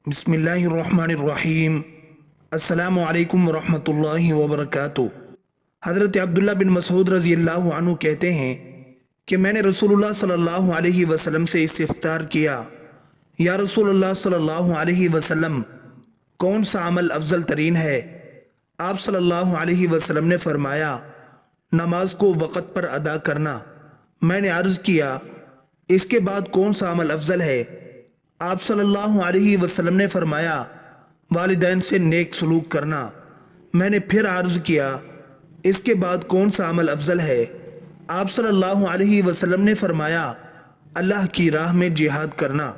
بسم اللہ الرحمن الرحیم۔ السلام علیکم ورحمۃ اللہ وبرکاتہ۔ حضرت عبداللہ بن مسعود رضی اللہ عنہ کہتے ہیں کہ میں نے رسول اللہ صلی اللہ علیہ وسلم سے استفسار کیا، یا رسول اللہ صلی اللہ علیہ وسلم، کون سا عمل افضل ترین ہے؟ آپ صلی اللہ علیہ وسلم نے فرمایا، نماز کو وقت پر ادا کرنا۔ میں نے عرض کیا، اس کے بعد کون سا عمل افضل ہے؟ آپ صلی اللہ علیہ وسلم نے فرمایا، والدین سے نیک سلوک کرنا۔ میں نے پھر عرض کیا، اس کے بعد کون سا عمل افضل ہے؟ آپ صلی اللہ علیہ وسلم نے فرمایا، اللہ کی راہ میں جہاد کرنا۔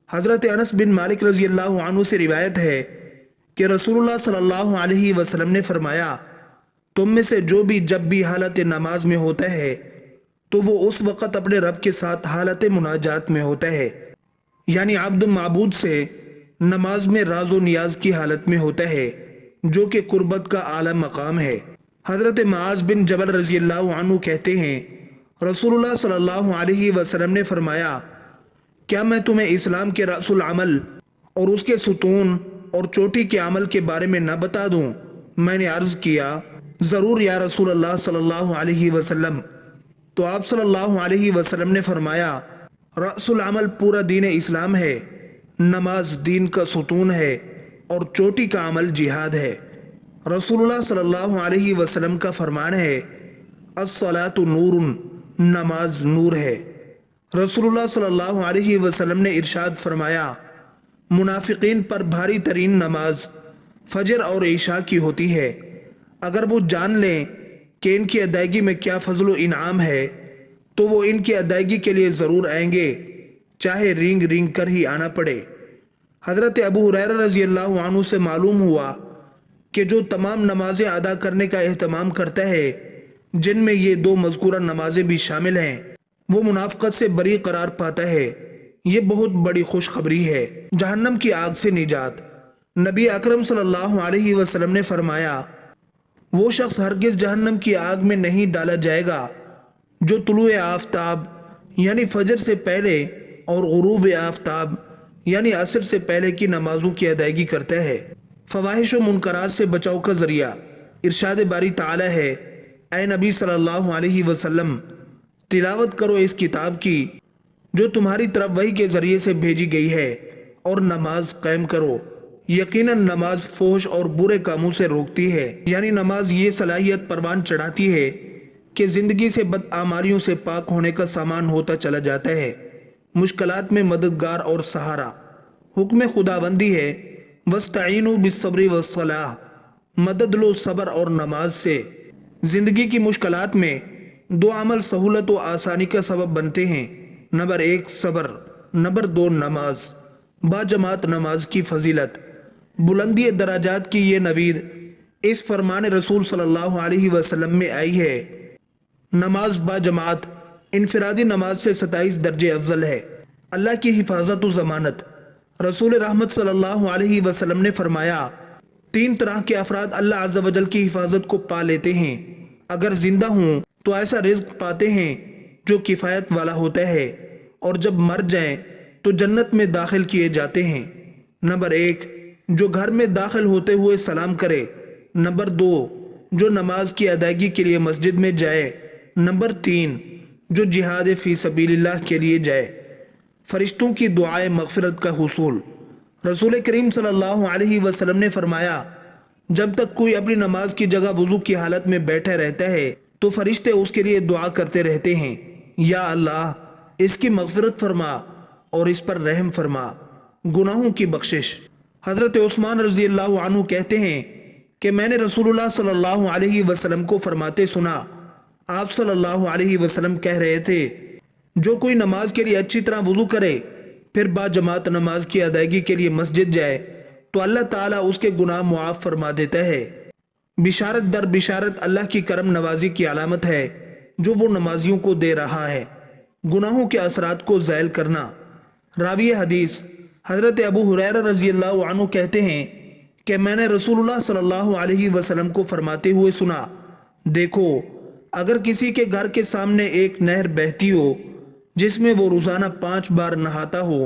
حضرت انس بن مالک رضی اللہ عنہ سے روایت ہے کہ رسول اللہ صلی اللہ علیہ وسلم نے فرمایا، تم میں سے جو بھی جب بھی حالت نماز میں ہوتا ہے تو وہ اس وقت اپنے رب کے ساتھ حالت مناجات میں ہوتا ہے، یعنی عبد معبود سے نماز میں راز و نیاز کی حالت میں ہوتا ہے، جو کہ قربت کا اعلیٰ مقام ہے۔ حضرت معاذ بن جبل رضی اللہ عنہ کہتے ہیں، رسول اللہ صلی اللہ علیہ وسلم نے فرمایا، کیا میں تمہیں اسلام کے رأس العمل اور اس کے ستون اور چوٹی کے عمل کے بارے میں نہ بتا دوں؟ میں نے عرض کیا، ضرور یا رسول اللہ صلی اللہ علیہ وسلم۔ تو آپ صلی اللہ علیہ وسلم نے فرمایا، رأس العمل پورا دین اسلام ہے، نماز دین کا ستون ہے اور چوٹی کا عمل جہاد ہے۔ رسول اللہ صلی اللہ علیہ وسلم کا فرمان ہے، الصلاۃ نور، نماز نور ہے۔ رسول اللہ صلی اللہ علیہ وسلم نے ارشاد فرمایا، منافقین پر بھاری ترین نماز فجر اور عشاء کی ہوتی ہے۔ اگر وہ جان لیں کہ ان کی ادائیگی میں کیا فضل و انعام ہے تو وہ ان کی ادائیگی کے لیے ضرور آئیں گے، چاہے رینگ رینگ کر ہی آنا پڑے۔ حضرت ابو ہریرہ رضی اللہ عنہ سے معلوم ہوا کہ جو تمام نمازیں ادا کرنے کا اہتمام کرتا ہے، جن میں یہ دو مذکورہ نمازیں بھی شامل ہیں، وہ منافقت سے بری قرار پاتا ہے۔ یہ بہت بڑی خوشخبری ہے، جہنم کی آگ سے نجات۔ نبی اکرم صلی اللہ علیہ وسلم نے فرمایا، وہ شخص ہرگز جہنم کی آگ میں نہیں ڈالا جائے گا جو طلوع آفتاب یعنی فجر سے پہلے اور غروب آفتاب یعنی عصر سے پہلے کی نمازوں کی ادائیگی کرتا ہے۔ فواحش و منکرات سے بچاؤ کا ذریعہ۔ ارشاد باری تعالی ہے، اے نبی صلی اللہ علیہ وسلم، تلاوت کرو اس کتاب کی جو تمہاری طرف وحی کے ذریعے سے بھیجی گئی ہے، اور نماز قائم کرو۔ یقیناً نماز فحش اور برے کاموں سے روکتی ہے، یعنی نماز یہ صلاحیت پروان چڑھاتی ہے کہ زندگی سے بدعمالیوں سے پاک ہونے کا سامان ہوتا چلا جاتا ہے، مشکلات میں مددگار اور سہارا۔ حکم خداوندی ہے، وَاسْتَعِینُوا بِالصَّبْرِ وَالصَّلَاةِ، مدد لو صبر اور نماز سے۔ زندگی کی مشکلات میں دو عمل سہولت و آسانی کا سبب بنتے ہیں، نمبر 1 صبر، نمبر 2 نماز۔ با جماعت نماز کی فضیلت۔ بلندی درجات کی یہ نوید اس فرمان رسول صلی اللہ علیہ وسلم میں آئی ہے، نماز با جماعت انفرادی نماز سے 27 درجے افضل ہے۔ اللہ کی حفاظت و ضمانت۔ رسول رحمت صلی اللہ علیہ وسلم نے فرمایا، 3 طرح کے افراد اللہ عز و جل کی حفاظت کو پا لیتے ہیں۔ اگر زندہ ہوں تو ایسا رزق پاتے ہیں جو کفایت والا ہوتا ہے، اور جب مر جائیں تو جنت میں داخل کیے جاتے ہیں۔ نمبر 1 جو گھر میں داخل ہوتے ہوئے سلام کرے۔ نمبر 2 جو نماز کی ادائیگی کے لیے مسجد میں جائے۔ نمبر 3 جو جہاد فی سبیل اللہ کے لیے جائے۔ فرشتوں کی دعائے مغفرت کا حصول۔ رسول کریم صلی اللہ علیہ وسلم نے فرمایا، جب تک کوئی اپنی نماز کی جگہ وضو کی حالت میں بیٹھے رہتا ہے تو فرشتے اس کے لیے دعا کرتے رہتے ہیں، یا اللہ اس کی مغفرت فرما اور اس پر رحم فرما، گناہوں کی بخشش۔ حضرت عثمان رضی اللہ عنہ کہتے ہیں کہ میں نے رسول اللہ صلی اللہ علیہ وسلم کو فرماتے سنا، آپ صلی اللہ علیہ وسلم کہہ رہے تھے، جو کوئی نماز کے لیے اچھی طرح وضو کرے پھر با جماعت نماز کی ادائیگی کے لیے مسجد جائے تو اللہ تعالیٰ اس کے گناہ معاف فرما دیتا ہے۔ بشارت در بشارت اللہ کی کرم نوازی کی علامت ہے جو وہ نمازیوں کو دے رہا ہے، گناہوں کے اثرات کو زائل کرنا۔ راوی حدیث حضرت ابو ہریرہ رضی اللہ عنہ کہتے ہیں کہ میں نے رسول اللہ صلی اللہ علیہ وسلم کو فرماتے ہوئے سنا، دیکھو اگر کسی کے گھر کے سامنے ایک نہر بہتی ہو جس میں وہ روزانہ 5 بار نہاتا ہو